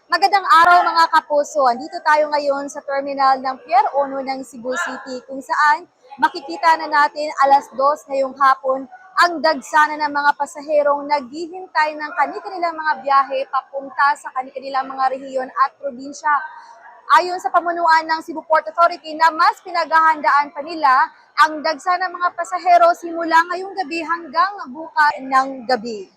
Magandang araw mga kapuso. Andito tayo ngayon sa terminal ng Pier 1 ng Cebu City kung saan makikita na natin 2:00 ngayong hapon ang dagsana ng mga pasaherong naghihintay ng kanilang mga biyahe papunta sa kanilang mga rehiyon at probinsya. Ayon sa pamunuan ng Cebu Port Authority na mas pinaghahandaan pa nila ang dagsana ng mga pasahero simula ngayong gabi hanggang bukas ng gabi.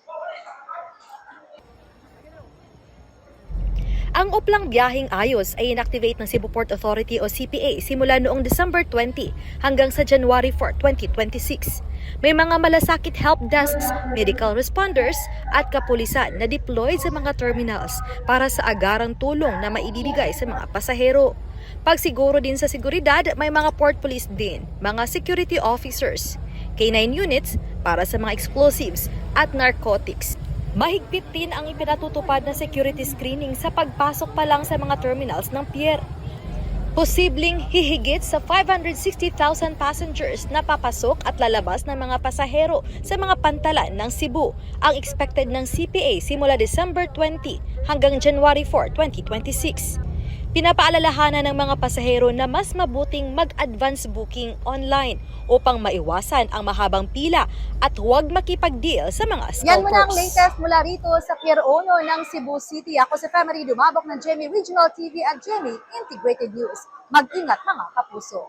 Ang uplang biyaheng ayos ay inactivate ng Cebu Port Authority o CPA simula noong December 20 hanggang sa January 4, 2026. May mga malasakit help desks, medical responders at kapulisan na deployed sa mga terminals para sa agarang tulong na maibibigay sa mga pasahero. Pagsiguro din sa seguridad, may mga port police din, mga security officers, K9 units para sa mga explosives at narcotics. Mahigpit din ang ipinatutupad na security screening sa pagpasok pa lang sa mga terminals ng pier. Posibleng hihigit sa 560,000 passengers na papasok at lalabas ng mga pasahero sa mga pantalan ng Cebu ang expected ng CPA simula December 20 hanggang January 4, 2026. Pinapaalalahanan ng mga pasahero na mas mabuting mag-advance booking online upang maiwasan ang mahabang pila at huwag makipag-deal sa mga scalpers. Yan muna ang latest mula rito sa Pier 1 ng Cebu City. Ako si Femary Dumabok ng GMA Regional TV at GMA Integrated News. Mag-ingat mga kapuso.